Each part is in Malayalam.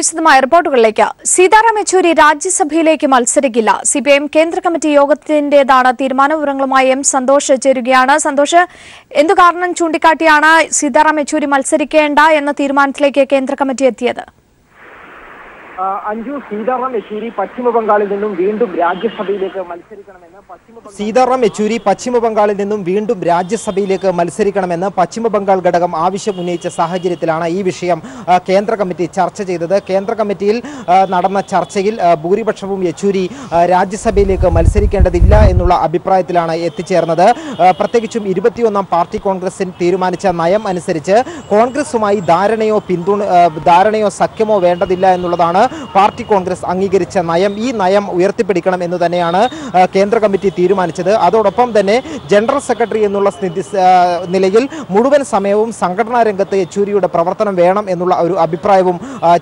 വിശദമായ റിപ്പോർട്ടുകളിലേക്ക്. സീതാറാം യെച്ചൂരി രാജ്യസഭയിലേക്ക് മത്സരിക്കില്ല. സിപിഐഎം കേന്ദ്ര കമ്മിറ്റി യോഗത്തിന്റേതാണ് തീരുമാന. വിവരങ്ങളുമായി എം സന്തോഷ് ചേരുകയാണ്. സന്തോഷ്, എന്തു കാരണം ചൂണ്ടിക്കാട്ടിയാണ് സീതാറാം യെച്ചൂരി മത്സരിക്കേണ്ട എന്ന തീരുമാനത്തിലേക്ക് കേന്ദ്ര കമ്മിറ്റി എത്തിയത്? അഞ്ജു, സീതാറാം യെച്ചൂരി പശ്ചിമബംഗാളിൽ നിന്നും വീണ്ടും രാജ്യസഭയിലേക്ക് മത്സരിക്കണമെന്ന് പശ്ചിമബംഗാൾ ഘടകം ആവശ്യം ഉന്നയിച്ച സാഹചര്യത്തിലാണ് ഈ വിഷയം കേന്ദ്ര കമ്മിറ്റി ചർച്ച ചെയ്തത്. കേന്ദ്ര കമ്മിറ്റിയിൽ നടന്ന ചർച്ചയിൽ ഭൂരിപക്ഷവും യെച്ചൂരി രാജ്യസഭയിലേക്ക് മത്സരിക്കേണ്ടതില്ല എന്നുള്ള അഭിപ്രായത്തിലാണ് എത്തിച്ചേർന്നത്. പ്രത്യേകിച്ചും 21ാം പാർട്ടി കോൺഗ്രസിൽ തീരുമാനിച്ച നയം അനുസരിച്ച് കോൺഗ്രസുമായി ധാരണയോ സഖ്യമോ വേണ്ടതില്ല എന്നുള്ളതാണ് പാർട്ടി കോൺഗ്രസ് അംഗീകരിച്ച നയം. ഈ നയം ഉയർത്തിപ്പിടിക്കണം എന്ന് തന്നെയാണ് കേന്ദ്ര കമ്മിറ്റി തീരുമാനിച്ചത്. അതോടൊപ്പം തന്നെ ജനറൽ സെക്രട്ടറി എന്നുള്ള നിലയിൽ മുഴുവൻ സമയവും സംഘടനാ രംഗത്ത് യെച്ചൂരിയുടെ പ്രവർത്തനം വേണം എന്നുള്ള ഒരു അഭിപ്രായവും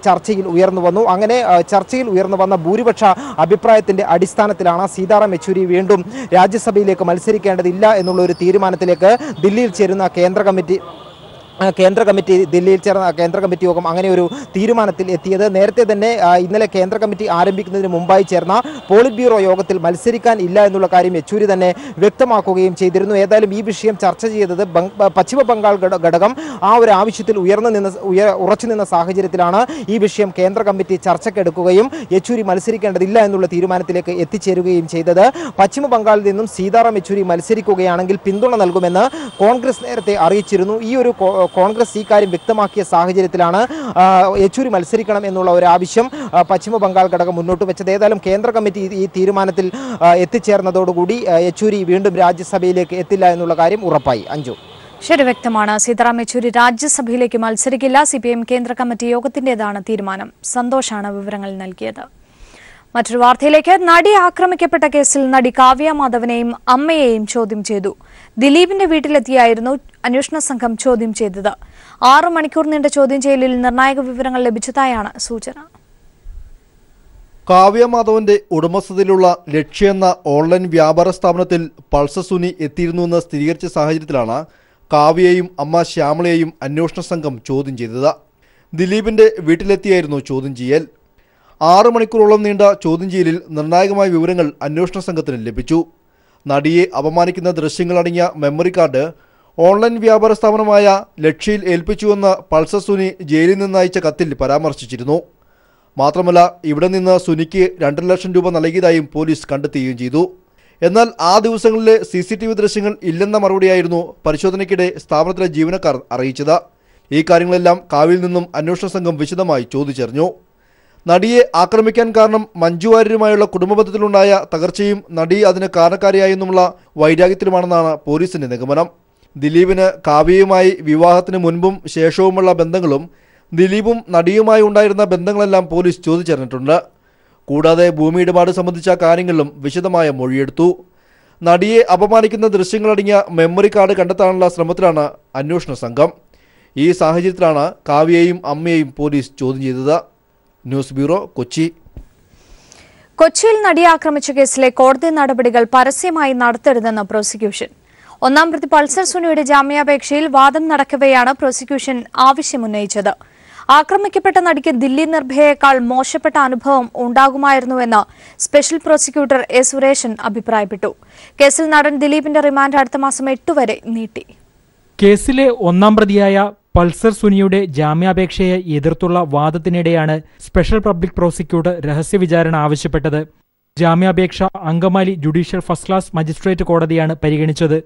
ചർച്ചയിൽ ഉയർന്നു വന്നു. അങ്ങനെ ചർച്ചയിൽ ഉയർന്നു വന്ന ഭൂരിപക്ഷ അഭിപ്രായത്തിന്റെ അടിസ്ഥാനത്തിലാണ് സീതാറാം യെച്ചൂരി വീണ്ടും രാജ്യസഭയിലേക്ക് മത്സരിക്കേണ്ടതില്ല എന്നുള്ള ഒരു തീരുമാനത്തിലേക്ക് ദില്ലിയിൽ ചേരുന്ന കേന്ദ്ര കമ്മിറ്റി യോഗം അങ്ങനെ ഒരു തീരുമാനത്തിൽ എത്തിയത്. നേരത്തെ തന്നെ ഇന്നലെ കേന്ദ്ര കമ്മിറ്റി ആരംഭിക്കുന്നതിന് മുമ്പായി ചേർന്ന പോളിറ്റ് ബ്യൂറോ യോഗത്തിൽ മത്സരിക്കാൻ ഇല്ല എന്നുള്ള കാര്യം യെച്ചൂരി തന്നെ വ്യക്തമാക്കുകയും ചെയ്തിരുന്നു. ഏതായാലും ഈ വിഷയം ചർച്ച ചെയ്തത് പശ്ചിമ ബംഗാൾ ഘടകം ആ ഒരു ആവശ്യത്തിൽ ഉറച്ചു നിന്ന സാഹചര്യത്തിലാണ് ഈ വിഷയം കേന്ദ്ര കമ്മിറ്റി ചർച്ചയ്ക്കെടുക്കുകയും യെച്ചൂരി മത്സരിക്കേണ്ടതില്ല എന്നുള്ള തീരുമാനത്തിലേക്ക് എത്തിച്ചേരുകയും ചെയ്തത്. പശ്ചിമ ബംഗാളിൽ നിന്നും സീതാറാം യെച്ചൂരി മത്സരിക്കുകയാണെങ്കിൽ പിന്തുണ നൽകുമെന്ന് കോൺഗ്രസ് നേരത്തെ അറിയിച്ചിരുന്നു. ഈ ഒരു കോൺഗ്രസ് ഈ കാര്യം വ്യക്തമാക്കിയ സാഹചര്യത്തിലാണ് യെച്ചൂരി മത്സരിക്കണം എന്നുള്ള ഒരു ആവശ്യം പശ്ചിമ ബംഗാൾ ഘടകം മുന്നോട്ട് വെച്ചത്. ഏതായാലും കേന്ദ്ര കമ്മിറ്റി ഈ തീരുമാനത്തിൽ എത്തിച്ചേർന്നതോടുകൂടി യെച്ചൂരി വീണ്ടും രാജ്യസഭയിലേക്ക് എത്തില്ല എന്നുള്ള കാര്യം ഉറപ്പായി. അഞ്ജു, ശരി, വ്യക്തമാണ്. സീതാറാം യെച്ചൂരി രാജ്യസഭയിലേക്ക് മത്സരിക്കില്ല. സിപിഐഎം കേന്ദ്ര കമ്മിറ്റി യോഗത്തിന്റേതാണ് തീരുമാനം. സന്തോഷാണ് വിവരങ്ങൾ നൽകിയത്. മറ്റൊരു വാർത്തയിലേക്ക്. നടി ആക്രമിക്കപ്പെട്ട കേസിൽ നടി കാവ്യ മാധവനെയും അമ്മയെയും ചോദ്യം ചെയ്തു. ദിലീപിന്റെ വീട്ടിലെത്തിയായിരുന്നു അന്വേഷണ സംഘം ചോദ്യം ചെയ്തത്. 6 മണിക്കൂർ നീണ്ട ചോദ്യം ചെയ്യലിൽ നിർണായക വിവരങ്ങൾ ലഭിച്ചതായാണ് സൂചന. കാവ്യ മാധവന്റെ ഉടമസ്ഥതയിലുള്ള ലക്ഷ്യ എന്ന ഓൺലൈൻ വ്യാപാര സ്ഥാപനത്തിൽ പൾസർ സുനി എത്തിയിരുന്നുവെന്ന് സ്ഥിരീകരിച്ച സാഹചര്യത്തിലാണ് കാവ്യയെയും അമ്മ ശ്യാമളയെയും അന്വേഷണ സംഘം ചോദ്യം ചെയ്തത്. ദിലീപിന്റെ വീട്ടിലെത്തിയായിരുന്നു ചോദ്യം ചെയ്യൽ. 6 മണിക്കൂറോളം നീണ്ട ചോദ്യം ചെയ്യലിൽ നിർണായകമായ വിവരങ്ങൾ അന്വേഷണ സംഘത്തിന് ലഭിച്ചു. നടിയെ അപമാനിക്കുന്ന ദൃശ്യങ്ങളടങ്ങിയ മെമ്മറി കാർഡ് ഓൺലൈൻ വ്യാപാര സ്ഥാപനമായ ലക്ഷ്യയിൽ ഏൽപ്പിച്ചുവെന്ന് പൾസർ സുനി ജയിലിൽ നിന്ന് അയച്ച കത്തിൽ പരാമർശിച്ചിരുന്നു. മാത്രമല്ല, ഇവിടെ നിന്ന് സുനിക്ക് 2 ലക്ഷം രൂപ നൽകിയതായും പോലീസ് കണ്ടെത്തുകയും ചെയ്തു. എന്നാൽ ആ ദിവസങ്ങളിലെ CCTV ദൃശ്യങ്ങൾ ഇല്ലെന്ന മറുപടിയായിരുന്നു പരിശോധനയ്ക്കിടെ സ്ഥാപനത്തിലെ ജീവനക്കാർ അറിയിച്ചത്. ഈ കാര്യങ്ങളെല്ലാം കാവ്യയിൽ നിന്നും അന്വേഷണ സംഘം വിശദമായി ചോദിച്ചറിഞ്ഞു. നടിയെ ആക്രമിക്കാൻ കാരണം മഞ്ജു വാര്യരുമായുള്ള കുടുംബബന്ധത്തിലുണ്ടായ തകർച്ചയും നടി അതിന് കാരണക്കാരിയായെന്നുമുള്ള വൈരാഗ്യത്തിലുമാണെന്നാണ് പോലീസിന്റെ നിഗമനം. ദിലീപിന് കാവ്യയുമായി വിവാഹത്തിന് മുൻപും ശേഷവുമുള്ള ബന്ധങ്ങളും ദിലീപും നടിയുമായി ഉണ്ടായിരുന്ന ബന്ധങ്ങളെല്ലാം പോലീസ് ചോദിച്ചറിഞ്ഞിട്ടുണ്ട്. കൂടാതെ ഭൂമി ഇടപാട് സംബന്ധിച്ച കാര്യങ്ങളിലും വിശദമായ മൊഴിയെടുത്തു. നടിയെ അപമാനിക്കുന്ന ദൃശ്യങ്ങളടങ്ങിയ മെമ്മറി കാർഡ് കണ്ടെത്താനുള്ള ശ്രമത്തിലാണ് അന്വേഷണ സംഘം. ഈ സാഹചര്യത്തിലാണ് കാവ്യയെയും അമ്മയെയും പോലീസ് ചോദ്യം ചെയ്തത്. News bureau, Kochi. കൊച്ചിയിൽ നടിയെ ആക്രമിച്ച കേസിലെ കോടതി നടപടികൾ പരസ്യമായി നടത്തരുതെന്ന് പ്രോസിക്യൂഷൻ. 1-ാം പ്രതി പൾസർ സുനിയുടെ ജാമ്യാപേക്ഷയിൽ വാദം നടക്കവെയാണ് പ്രോസിക്യൂഷൻ ആവശ്യമുന്നയിച്ചത്. ആക്രമിക്കപ്പെട്ട നടിക്ക് ദില്ലി നിർഭയയേക്കാൾ മോശപ്പെട്ട അനുഭവം ഉണ്ടാകുമായിരുന്നുവെന്ന് സ്പെഷ്യൽ പ്രോസിക്യൂട്ടർ എ സുരേഷൻ അഭിപ്രായപ്പെട്ടു. കേസിൽ നടൻ ദിലീപിന്റെ റിമാൻഡ് അടുത്ത മാസം 8 വരെ നീട്ടി. കേസിലെ 1-ാം പ്രതിയായ പൾസർ സുനിയുടെ ജാമ്യാപേക്ഷയെ എതിർത്തുള്ള വാദത്തിനിടെയാണ് സ്പെഷ്യൽ പബ്ലിക് പ്രോസിക്യൂട്ടർ രഹസ്യവിചാരണ ആവശ്യപ്പെട്ടത്. ജാമ്യാപേക്ഷ Angamaly judicial first class magistrate കോടതിയാണ് പരിഗണിച്ചത്.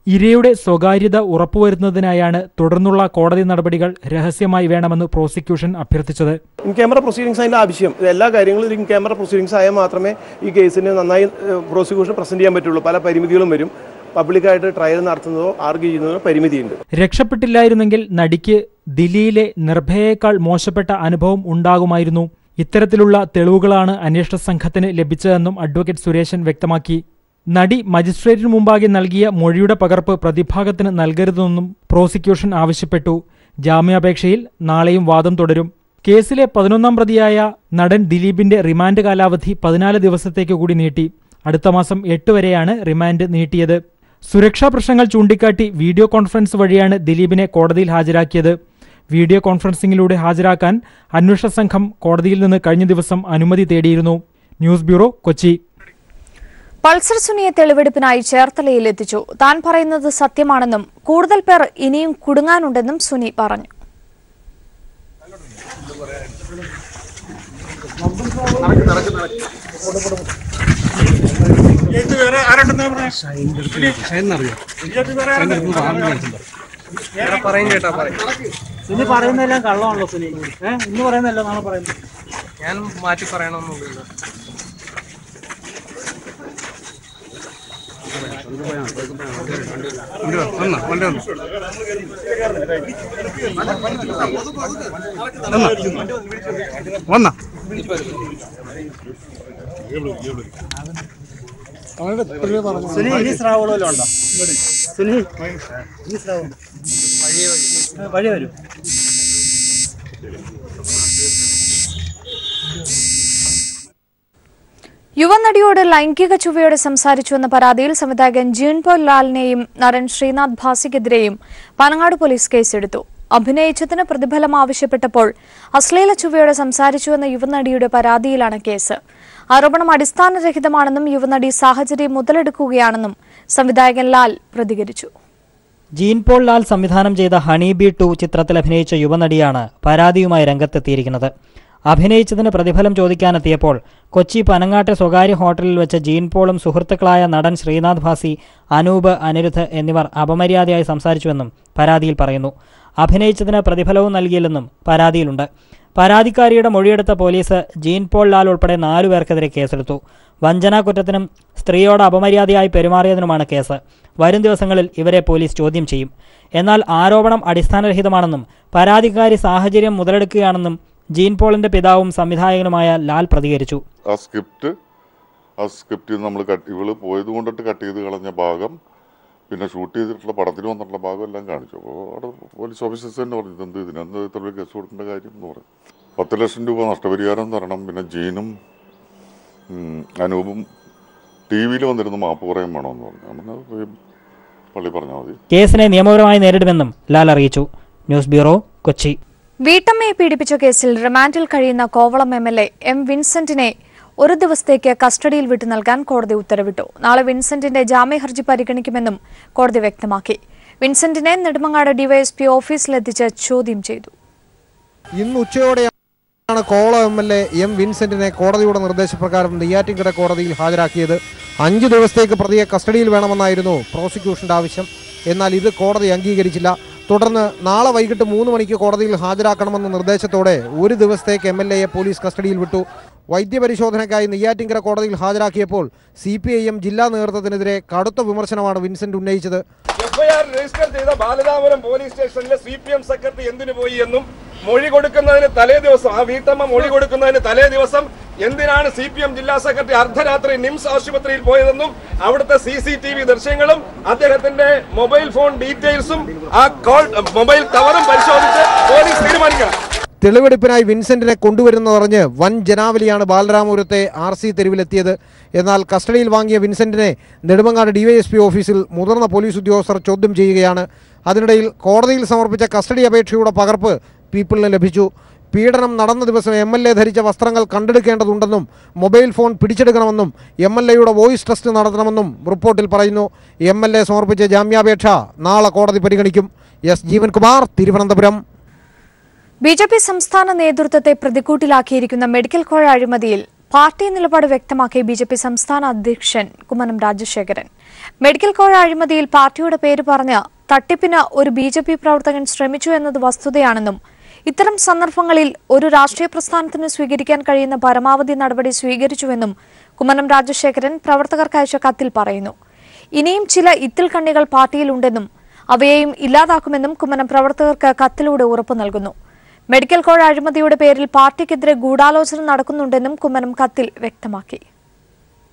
ഇരയുടെ സ്വകാര്യത ഉറപ്പുവരുത്തുന്നതിനായാണ് തുടർന്നുള്ള കോടതി നടപടികൾ രഹസ്യമായി വേണമെന്ന് പ്രോസിക്യൂഷൻ അഭ്യർത്ഥിച്ചത്. ഇൻ ക്യാമറ പ്രൊസീഡിംഗ്സ് അതിന്റെ ആവശ്യം, എല്ലാ കാര്യങ്ങളും ഇൻ ക്യാമറ പ്രൊസീഡിംഗ്സ് ആയാൽ മാത്രമേ ഈ കേസിന് നന്നായി പ്രോസിക്യൂഷൻ പ്രസന്റ് ചെയ്യാൻ പറ്റുള്ളൂ. പല പരിമിതികളും വരും. പബ്ലിക്കായിട്ട് ട്രയൽ നടത്തുന്നതോ ആർഗ്യൂ ചെയ്യുന്നതോ പരിമിതിയുണ്ട്. രക്ഷപ്പെട്ടില്ലായിരുന്നെങ്കിൽ നടിക്ക് ദില്ലിയിലെ നിർഭയയേക്കാൾ മോശപ്പെട്ട അനുഭവം ഉണ്ടാകുമായിരുന്നു. ഇത്തരത്തിലുള്ള തെളിവുകളാണ് അന്വേഷണ സംഘത്തിന് ലഭിച്ചതെന്നും അഡ്വക്കേറ്റ് സുരേഷൻ വ്യക്തമാക്കി. നടി മജിസ്ട്രേറ്റിന് മുമ്പാകെ നൽകിയ മൊഴിയുടെ പകർപ്പ് പ്രതിഭാഗത്തിന് നൽകരുതെന്നും പ്രോസിക്യൂഷൻ ആവശ്യപ്പെട്ടു. ജാമ്യാപേക്ഷയിൽ നാളെയും വാദം തുടരും. കേസിലെ 11-ാം പ്രതിയായ നടൻ ദിലീപിന്റെ റിമാൻഡ് കാലാവധി 14 ദിവസത്തേക്ക് കൂടി നീട്ടി. അടുത്ത മാസം 8 വരെയാണ് റിമാൻഡ് നീട്ടിയത്. സുരക്ഷാ പ്രശ്നങ്ങൾ ചൂണ്ടിക്കാട്ടി വീഡിയോ കോൺഫറൻസ് വഴിയാണ് ദിലീപിനെ കോടതിയിൽ ഹാജരാക്കിയത്. വീഡിയോ കോൺഫറൻസിംഗിലൂടെ ഹാജരാക്കാൻ അന്വേഷണ സംഘം കോടതിയിൽ നിന്ന് കഴിഞ്ഞ ദിവസം അനുമതി തേടിയിരുന്നു. News bureau, Kochi. പൾസർ സുനിയെ തെളിവെടുപ്പിനായി ചേർത്തലയിൽ എത്തിച്ചു. താൻ പറയുന്നത് സത്യമാണെന്നും കൂടുതൽ പേർ ഇനിയും കുടുങ്ങാനുണ്ടെന്നും സുനി പറഞ്ഞു. സുനി പറയുന്നതെല്ലാം കള്ളമാണല്ലോ. സുനി ഇന്ന് പറയുന്നതല്ല നാളെ പറയുന്നത്. ഞാൻ മാറ്റി പറയണമെന്നില്ല. സുനി ഇനി സ്രാവുകളല്ലോ ഉണ്ടോ? സുനി ഇനി സ്രാവ് വഴി വരും. യുവനടിയോട് ലൈംഗിക ചുവയോടെ സംസാരിച്ചുവെന്ന പരാതിയിൽ സംവിധായകൻ ജീൻ പോൾ ലാലിനെയും നടൻ ശ്രീനാഥ് ഭാസിക്കെതിരെയും പനങ്ങാട് പോലീസ് കേസെടുത്തു. അഭിനയിച്ചതിന് പ്രതിഫലം ആവശ്യപ്പെട്ടപ്പോൾ അശ്ലീല ചുവയോടെ സംസാരിച്ചുവെന്ന യുവനടിയുടെ പരാതിയിലാണ് കേസ്. ആരോപണം അടിസ്ഥാനരഹിതമാണെന്നും യുവനടി സാഹചര്യം മുതലെടുക്കുകയാണെന്നും സംവിധായകൻ ലാൽ പ്രതികരിച്ചു. ജീൻ പോൾ ലാൽ സംവിധാനം ചെയ്ത ഹണി ബി 2 ചിത്രത്തിൽ അഭിനയിച്ച യുവനടിയാണ് പരാതിയുമായി രംഗത്തെത്തിയിരിക്കുന്നത്. അഭിനയിച്ചതിന് പ്രതിഫലം ചോദിക്കാനെത്തിയപ്പോൾ കൊച്ചി പനങ്ങാട്ടെ സ്വകാര്യ ഹോട്ടലിൽ വെച്ച് ജീൻ പോളും സുഹൃത്തുക്കളായ നടൻ ശ്രീനാഥ് ഭാസി, അനൂപ്, അനിരുദ്ധ് എന്നിവർ അപമര്യാദയായി സംസാരിച്ചുവെന്നും പരാതിയിൽ പറയുന്നു. അഭിനയിച്ചതിന് പ്രതിഫലവും നൽകിയില്ലെന്നും പരാതിയിലുണ്ട്. പരാതിക്കാരിയുടെ മൊഴിയെടുത്ത പോലീസ് ജീൻ പോൾ ലാൽ ഉൾപ്പെടെ 4 പേർക്കെതിരെ കേസെടുത്തു. വഞ്ചനാ കുറ്റത്തിനും സ്ത്രീയോട് അപമര്യാദയായി പെരുമാറിയതിനുമാണ് കേസ്. വരും ദിവസങ്ങളിൽ ഇവരെ പോലീസ് ചോദ്യം ചെയ്യും. എന്നാൽ ആരോപണം അടിസ്ഥാനരഹിതമാണെന്നും പരാതിക്കാരി സാഹചര്യം മുതലെടുക്കുകയാണെന്നും ജീൻ പോളിന്റെ പിതാവും സംവിധായകനുമായ ലാൽ പ്രതികരിച്ചു. ആ സ്ക്രിപ്റ്റ് നമ്മൾ ഇവള് പോയത് കൊണ്ടിട്ട് കട്ട് ചെയ്ത് കളഞ്ഞ ഭാഗം, പിന്നെ ഷൂട്ട് ചെയ്തിട്ടുള്ള പടത്തിൽ വന്നിട്ടുള്ള ഭാഗം എല്ലാം കാണിച്ചു. അപ്പോൾ അവിടെ പോലീസ് ഓഫീസേഴ്സ് തന്നെ പറഞ്ഞു എന്ത് ഇതിനെന്ത് ഇത്ര രൂപ കേസ് കൊടുക്കേണ്ട കാര്യം എന്ന് പറയും. 10 ലക്ഷം രൂപ നഷ്ടപരിഹാരം തരണം. പിന്നെ ജീനും അനൂപും TV-യിൽ വന്നിരുന്ന മാപ്പ് പറയാൻ വേണമെന്ന് പറഞ്ഞു. അങ്ങനെ പള്ളി പറഞ്ഞാൽ മതി. കേസിനെ നിയമപരമായി നേരിടുമെന്നും ലാൽ അറിയിച്ചു. News bureau, Kochi. വീട്ടമ്മയെ പീഡിപ്പിച്ച കേസിൽ റിമാൻഡിൽ കഴിയുന്ന കോവളം MLA M. വിൻസെന്റിനെ 1 ദിവസത്തേക്ക് കസ്റ്റഡിയിൽ വിട്ടു നൽകാൻ കോടതി ഉത്തരവിട്ടു. നാളെ വിൻസെന്റിന്റെ ജാമ്യഹർജി പരിഗണിക്കുമെന്നും കോടതി വ്യക്തമാക്കി. വിൻസെന്റിനെ നെടുമങ്ങാട് DYSP ഓഫീസിലെത്തിച്ച് ചോദ്യം ചെയ്തു. ഇന്ന് ഉച്ചയോടെയാണ് കോവളം MLA M. വിൻസെന്റിനെ കോടതിയുടെ നിർദ്ദേശപ്രകാരം നെയ്യാറ്റിൻകര കോടതിയിൽ ഹാജരാക്കിയത്. 5 ദിവസത്തേക്ക് പ്രതിയെ കസ്റ്റഡിയിൽ വേണമെന്നായിരുന്നു പ്രോസിക്യൂഷന്റെ ആവശ്യം. എന്നാൽ ഇത് കോടതി അംഗീകരിച്ചില്ല. തുടർന്ന് നാളെ വൈകിട്ട് 3 മണിക്ക് കോടതിയിൽ ഹാജരാക്കണമെന്ന നിർദ്ദേശത്തോടെ 1 ദിവസത്തേക്ക് MLA-യെ പോലീസ് കസ്റ്റഡിയിൽ വിട്ടു. വൈദ്യപരിശോധനയ്ക്കായി നെയ്യാറ്റിൻകര കോടതിയിൽ ഹാജരാക്കിയപ്പോൾ CPIM ജില്ലാ നേതൃത്വത്തിനെതിരെ കടുത്ത വിമർശനമാണ് വിൻസെന്റ് ഉന്നയിച്ചത്. FIR രജിസ്റ്റർ ചെയ്ത ബാലരാമപുരം പോലീസ് സ്റ്റേഷനിലെ CPM സെക്രട്ടറി എന്തിനു പോയി എന്നും മൊഴി കൊടുക്കുന്നതിന് തലേ ദിവസം ആ വീട്ടമ്മ മൊഴി കൊടുക്കുന്നതിന് തലേ ദിവസം എന്തിനാണ് CPM ജില്ലാ സെക്രട്ടറി അർദ്ധരാത്രി നിംസ് ആശുപത്രിയിൽ പോയതെന്നും അവിടുത്തെ CCTV ദൃശ്യങ്ങളും അദ്ദേഹത്തിന്റെ മൊബൈൽ ഫോൺ ഡീറ്റെയിൽസും ആ മൊബൈൽ ടവറും പരിശോധിച്ച് പോലീസ് തീരുമാനിക്കണം. തെളിവെടുപ്പിനായി വിൻസെന്റിനെ കൊണ്ടുവരുന്നതറിഞ്ഞ് വൻ ജനാവലിയാണ് ബാലരാമപുരത്തെ RC തെരുവിലെത്തിയത്. എന്നാൽ കസ്റ്റഡിയിൽ വാങ്ങിയ വിൻസെന്റിനെ നെടുമങ്ങാട് DYSP ഓഫീസിൽ മുതിർന്ന പോലീസ് ഉദ്യോഗസ്ഥർ ചോദ്യം ചെയ്യുകയാണ്. അതിനിടയിൽ കോടതിയിൽ സമർപ്പിച്ച കസ്റ്റഡി അപേക്ഷയുടെ പകർപ്പ് പീപ്പിളിന് ലഭിച്ചു. പീഡനം നടന്ന ദിവസം MLA ധരിച്ച വസ്ത്രങ്ങൾ കണ്ടെടുക്കേണ്ടതുണ്ടെന്നും മൊബൈൽ ഫോൺ പിടിച്ചെടുക്കണമെന്നും MLA-യുടെ വോയിസ് ടെസ്റ്റ് നടത്തണമെന്നും റിപ്പോർട്ടിൽ പറയുന്നു. MLA സമർപ്പിച്ച ജാമ്യാപേക്ഷ നാളെ കോടതി പരിഗണിക്കും. S. ജീവൻകുമാർ, തിരുവനന്തപുരം. BJP സംസ്ഥാന നേതൃത്വത്തെ പ്രതിക്കൂട്ടിലാക്കിയിരിക്കുന്ന മെഡിക്കൽ കോഴ അഴിമതിയിൽ പാർട്ടി നിലപാട് വ്യക്തമാക്കി BJP സംസ്ഥാന അധ്യക്ഷൻ കുമ്മനം രാജശേഖരൻ. മെഡിക്കൽ കോഴ അഴിമതിയിൽ പാർട്ടിയുടെ പേര് പറഞ്ഞ് തട്ടിപ്പിന് ഒരു BJP പ്രവർത്തകൻ ശ്രമിച്ചു എന്നത് വസ്തുതയാണെന്നും ഇത്തരം സന്ദർഭങ്ങളിൽ ഒരു രാഷ്ട്രീയ പ്രസ്ഥാനത്തിന് സ്വീകരിക്കാൻ കഴിയുന്ന പരമാവധി നടപടി സ്വീകരിച്ചുവെന്നും കുമ്മനം രാജശേഖരൻ പ്രവർത്തകർക്ക് അയച്ച കത്തിൽ പറയുന്നു. ഇനിയും ചില ഇത്തിൽ കണ്ണികൾ പാർട്ടിയിലുണ്ടെന്നും അവയെയും ഇല്ലാതാക്കുമെന്നും കുമ്മനം പ്രവർത്തകർക്ക് കത്തിലൂടെ ഉറപ്പു നൽകുന്നു. മെഡിക്കൽ കോഴ അഴിമതിയുടെ പേരിൽ പാർട്ടിക്കെതിരെ ഗൂഢാലോചന നടക്കുന്നുണ്ടെന്നും കുമ്മനം കത്തിൽ വ്യക്തമാക്കി.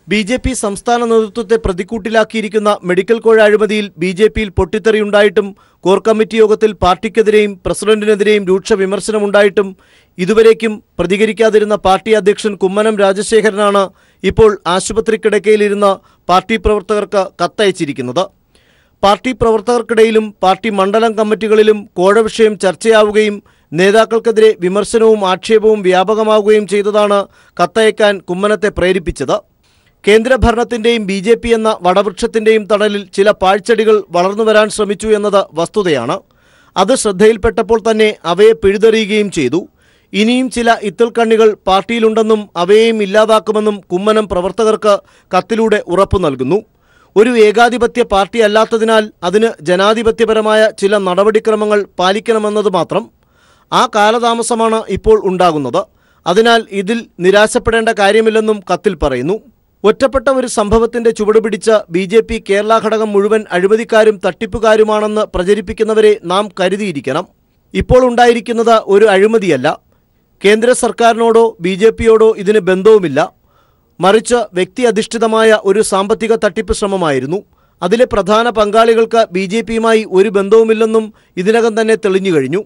BJP സംസ്ഥാന നേതൃത്വത്തെ പ്രതിക്കൂട്ടിലാക്കിയിരിക്കുന്ന മെഡിക്കൽ കോഴ അഴിമതിയിൽ BJP-യിൽ പൊട്ടിത്തെറിയുണ്ടായിട്ടും കോർ കമ്മിറ്റി യോഗത്തിൽ പാർട്ടിക്കെതിരെയും പ്രസിഡന്റിനെതിരെയും രൂക്ഷ വിമർശനമുണ്ടായിട്ടും ഇതുവരേക്കും പ്രതികരിക്കാതിരുന്ന പാർട്ടി അധ്യക്ഷൻ കുമ്മനം രാജശേഖരനാണ് ഇപ്പോൾ ആശുപത്രി കിടക്കയിലിരുന്ന പാർട്ടി പ്രവർത്തകർക്ക് കത്തയച്ചിരിക്കുന്നത്. പാർട്ടി പ്രവർത്തകർക്കിടയിലും പാർട്ടി മണ്ഡലം കമ്മിറ്റികളിലും കോഴ വിഷയം ചർച്ചയാവുകയും നേതാക്കൾക്കെതിരെ വിമർശനവും ആക്ഷേപവും വ്യാപകമാവുകയും ചെയ്തതാണ് കത്തയക്കാൻ കുമ്മനത്തെ പ്രേരിപ്പിച്ചത്. കേന്ദ്രഭരണത്തിന്റെയും BJP എന്ന വടവൃക്ഷത്തിന്റെയും തണലിൽ ചില പാഴ്ചെടികൾ വളർന്നുവരാൻ ശ്രമിച്ചു എന്നത് വസ്തുതയാണ്. അത് ശ്രദ്ധയിൽപ്പെട്ടപ്പോൾ തന്നെ അവയെ പിഴുതെറിയുകയും ചെയ്തു. ഇനിയും ചില ഇത്തിൽക്കണ്ണികൾ പാർട്ടിയിലുണ്ടെന്നും അവയെയും ഇല്ലാതാക്കുമെന്നും കുമ്മനം പ്രവർത്തകർക്ക് കത്തിലൂടെ ഉറപ്പു നൽകുന്നു. ഒരു ഏകാധിപത്യ പാർട്ടി അല്ലാത്തതിനാൽ അതിന് ജനാധിപത്യപരമായ ചില നടപടിക്രമങ്ങൾ പാലിക്കണമെന്നത് മാത്രം. ആ കാലതാമസമാണ് ഇപ്പോൾ ഉണ്ടാകുന്നത്. അതിനാൽ ഇതിൽ നിരാശപ്പെടേണ്ട കാര്യമില്ലെന്നും കത്തിൽ പറയുന്നു. ഒറ്റപ്പെട്ട ഒരു സംഭവത്തിന്റെ ചുവടുപിടിച്ച BJP കേരള ഘടകം മുഴുവൻ അഴിമതിക്കാരും തട്ടിപ്പുകാരുമാണെന്ന് പ്രചരിപ്പിക്കുന്നവരെ നാം കരുതിയിരിക്കണം. ഇപ്പോൾ ഉണ്ടായിരിക്കുന്നത് ഒരു അഴിമതിയല്ല. കേന്ദ്ര സർക്കാരിനോടോ BJPയോടോ ഇതിന് ബന്ധവുമില്ല. മറിച്ച് വ്യക്തി അധിഷ്ഠിതമായ ഒരു സാമ്പത്തിക തട്ടിപ്പ് ശ്രമമായിരുന്നു. അതിലെ പ്രധാന പങ്കാളികൾക്ക് BJPയുമായി ഒരു ബന്ധവുമില്ലെന്നും ഇതിനകം തന്നെ തെളിഞ്ഞു കഴിഞ്ഞു.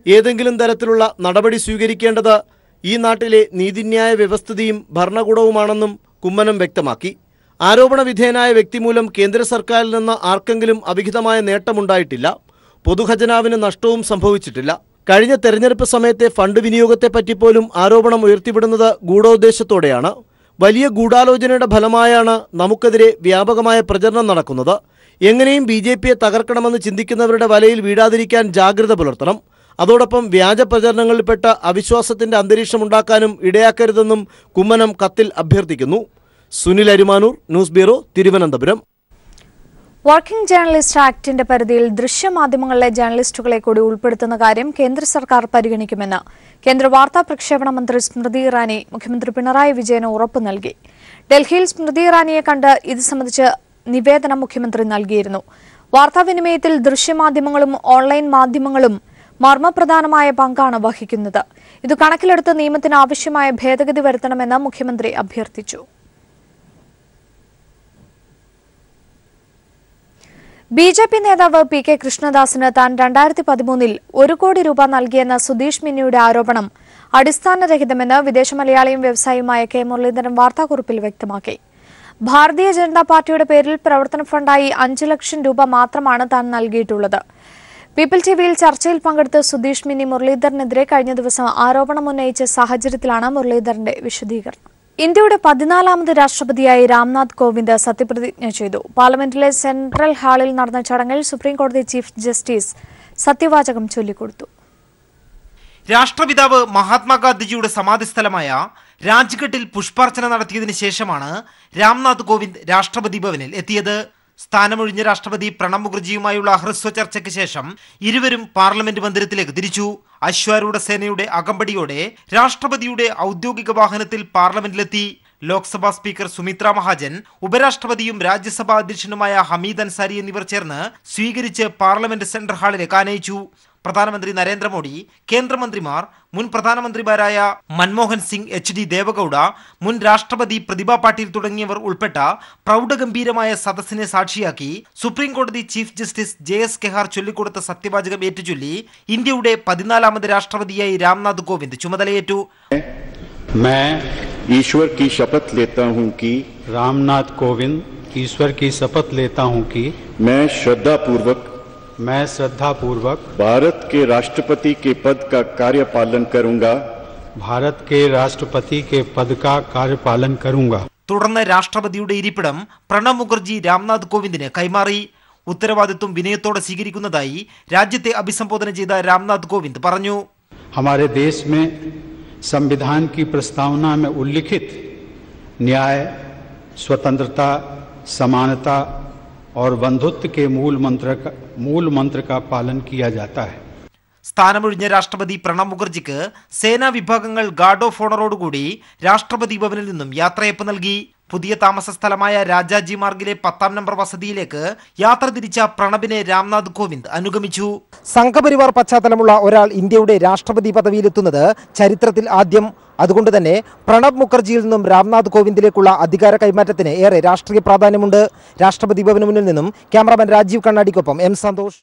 ഏതെങ്കിലും തരത്തിലുള്ള നടപടി സ്വീകരിക്കേണ്ടത് ഈ നാട്ടിലെ നീതിന്യായ വ്യവസ്ഥിതിയും ഭരണകൂടവുമാണെന്നും കുമ്മനം വ്യക്തമാക്കി. ആരോപണ വിധേയനായ വ്യക്തി മൂലം കേന്ദ്ര സർക്കാരിൽ നിന്ന് ആർക്കെങ്കിലും അവിഹിതമായ നേട്ടമുണ്ടായിട്ടില്ല. പൊതുഖജനാവിന് നഷ്ടവും സംഭവിച്ചിട്ടില്ല. കഴിഞ്ഞ തെരഞ്ഞെടുപ്പ് സമയത്തെ ഫണ്ട് വിനിയോഗത്തെപ്പറ്റിപ്പോലും ആരോപണം ഉയർത്തിവിടുന്നത് ഗൂഢോദ്ദേശത്തോടെയാണ്. വലിയ ഗൂഢാലോചനയുടെ ഫലമായാണ് നമുക്കെതിരെ വ്യാപകമായ പ്രചരണം നടക്കുന്നത്. എങ്ങനെയും BJPയെ തകർക്കണമെന്ന് ചിന്തിക്കുന്നവരുടെ വലയിൽ വീഴാതിരിക്കാൻ ജാഗ്രത പുലർത്തണം. അതോടൊപ്പം വ്യാജ പ്രചരണങ്ങളിൽപ്പെട്ട അവിശ്വാസത്തിന്റെ അന്തരീക്ഷമുണ്ടാക്കാനും ഇടയാക്കരുതെന്നും കുമ്മനം കത്തിൽ അഭ്യർത്ഥിക്കുന്നു. Sunil Arimanoor, news bureau, Thiruvananthapuram. Working journalist ആക്ടിന്റെ പരിധിയിൽ ദൃശ്യമാധ്യമങ്ങളിലെ ജേർണലിസ്റ്റുകളെ കൂടി ഉൾപ്പെടുത്തുന്ന കാര്യം കേന്ദ്ര സർക്കാർ പരിഗണിക്കുമെന്ന് കേന്ദ്ര വാർത്താ പ്രക്ഷേപണ മന്ത്രി സ്മൃതി ഇറാനി മുഖ്യമന്ത്രി പിണറായി വിജയന് ഉറപ്പ് നൽകി. ഡൽഹിയിൽ സ്മൃതി ഇറാനിയെ കണ്ട് ഇത് സംബന്ധിച്ച് നിവേദനം മുഖ്യമന്ത്രി നൽകിയിരുന്നു. വാർത്താവിനിമയത്തിൽ ദൃശ്യമാധ്യമങ്ങളും ഓൺലൈൻ മാധ്യമങ്ങളും മർമ്മപ്രധാനമായ പങ്കാണ് വഹിക്കുന്നത്. ഇത് കണക്കിലെടുത്ത് നിയമത്തിന് ആവശ്യമായ ഭേദഗതി വരുത്തണമെന്ന് മുഖ്യമന്ത്രി അഭ്യർത്ഥിച്ചു. BJP നേതാവ് PK കൃഷ്ണദാസിന് താൻ 2013 1 കോടി രൂപ നൽകിയെന്ന സുധീഷ് മിന്നിയുടെ ആരോപണം അടിസ്ഥാനരഹിതമെന്ന് വിദേശ മലയാളിയും വ്യവസായിയുമായ K മുരളീധരൻ വാർത്താക്കുറിപ്പിൽ വ്യക്തമാക്കി. ഭാരതീയ ജനതാ പാർട്ടിയുടെ പേരിൽ പ്രവർത്തന ഫണ്ടായി 5 ലക്ഷം രൂപ മാത്രമാണ് താൻ നൽകിയിട്ടുള്ളത്. പീപ്പിൾ ടിവിയിൽ ചർച്ചയിൽ പങ്കെടുത്ത സുധീഷ് മിന്നി മുരളീധരനെതിരെ കഴിഞ്ഞ ദിവസം ആരോപണം ഉന്നയിച്ച സാഹചര്യത്തിലാണ് മുരളീധരന്റെ വിശദീകരണം. ഇന്ത്യയുടെ 14ാമത് രാഷ്ട്രപതിയായി രാംനാഥ് കോവിന്ദ് സത്യപ്രതിജ്ഞ ചെയ്തു. പാർലമെന്റിലെ സെൻട്രൽ ഹാളിൽ നടന്ന ചടങ്ങിൽ സുപ്രീംകോടതി ചീഫ് ജസ്റ്റിസ് സത്യവാചകം ചൊല്ലിക്കൊടുത്തു. രാഷ്ട്രപിതാവ് മഹാത്മാഗാന്ധിജിയുടെ സമാധിസ്ഥലമായ രാജ്ഘട്ടിൽ പുഷ്പാർച്ചന നടത്തിയതിനു ശേഷമാണ് രാംനാഥ് കോവിന്ദ് രാഷ്ട്രപതി ഭവനിൽ എത്തിയത്. സ്ഥാനമൊഴിഞ്ഞ രാഷ്ട്രപതി പ്രണബ് മുഖർജിയുമായുള്ള ഹ്രസ്വ ചർച്ചയ്ക്ക് ശേഷം ഇരുവരും പാർലമെന്റ് മന്ദിരത്തിലേക്ക് തിരിച്ചു. അശ്വാരൂഢ സേനയുടെ അകമ്പടിയോടെ രാഷ്ട്രപതിയുടെ ഔദ്യോഗിക വാഹനത്തിൽ പാർലമെന്റിലെത്തി. ലോക്സഭാ സ്പീക്കർ സുമിത്ര മഹാജൻ, ഉപരാഷ്ട്രപതിയും രാജ്യസഭാ അധ്യക്ഷനുമായ ഹമീദ് അൻസാരി എന്നിവർ ചേർന്ന് സ്വീകരിച്ച് പാർലമെന്റ് സെൻട്രൽ ഹാളിലേക്ക് ആനയിച്ചു. പ്രധാനമന്ത്രി നരേന്ദ്രമോദി, കേന്ദ്രമന്ത്രിമാർ, മുൻ പ്രധാനമന്ത്രിമാരായ മൻമോഹൻ സിംഗ്, HD ദേവഗൌഡ, മുൻ രാഷ്ട്രപതി പ്രതിഭ പാട്ടീൽ തുടങ്ങിയവർ ഉൾപ്പെട്ട പ്രൗഢഗംഭീരമായ സദസ്സിനെ സാക്ഷിയാക്കി സുപ്രീംകോടതി ചീഫ് ജസ്റ്റിസ് JS കെഹാർ ചൊല്ലിക്കൊടുത്ത സത്യവാചകം ഏറ്റുചൊല്ലി ഇന്ത്യയുടെ 14ാമത് രാഷ്ട്രപതിയായി രാംനാഥ് കോവിന്ദ് ചുമതലയേറ്റു. ईश्वर की शपथ लेता हूं कि रामनाथ कोविंद ईश्वर की शपथ लेता हूं कि मैं श्रद्धा पूर्वक भारत के राष्ट्रपति के पद का कार्यपालन करूंगा തുടർന്ന് രാഷ്ട്രപതിയുടെ ഇരിപ്പിടം പ്രണബ് മുഖർജി രാംനാഥ് കോവിന്ദിന് കൈമാറി. ഉത്തരവാദിത്വം വിനയത്തോടെ സ്വീകരിക്കുന്നതായി രാജ്യത്തെ അഭിസംബോധന ചെയ്ത രാംനാഥ് കോവിന്ദ് പറഞ്ഞു. हमारे देश में संविधान की प्रस्तावना में उल्लिखित न्याय, स्वतंत्रता, समानता और बंधुत्व के मूल मंत्र का पालन किया जाता है. സ്ഥാനമൊഴിഞ്ഞ രാഷ്ട്രപതി പ്രണബ് മുഖർജിക്ക് സേനാ വിഭാഗങ്ങൾ ഗാർഡ് ഓഫ് ഓണറോടുകൂടി രാഷ്ട്രപതി ഭവനിൽ നിന്നും യാത്രയപ്പ് നൽകി. പുതിയ താമസ സ്ഥലമായ രാജാജി മാർഗിലെ 10ാം നമ്പർ വസതിയിലേക്ക് യാത്ര തിരിച്ച പ്രണബിനെ രാംനാഥ് കോവിന്ദ് അനുഗമിച്ചു. സംഘപരിവാർ പശ്ചാത്തലമുള്ള ഒരാൾ ഇന്ത്യയുടെ രാഷ്ട്രപതി പദവിയിലെത്തുന്നത് ചരിത്രത്തിൽ ആദ്യം. അതുകൊണ്ട് തന്നെ പ്രണബ് മുഖർജിയിൽ നിന്നും രാംനാഥ് കോവിന്ദിലേക്കുള്ള അധികാര കൈമാറ്റത്തിന് ഏറെ രാഷ്ട്രീയ പ്രാധാന്യമുണ്ട്. രാഷ്ട്രപതി ഭവന് മുന്നിൽ നിന്നും ക്യാമറാമാൻ രാജീവ് കണ്ണാടിക്കൊപ്പം M. സന്തോഷ്.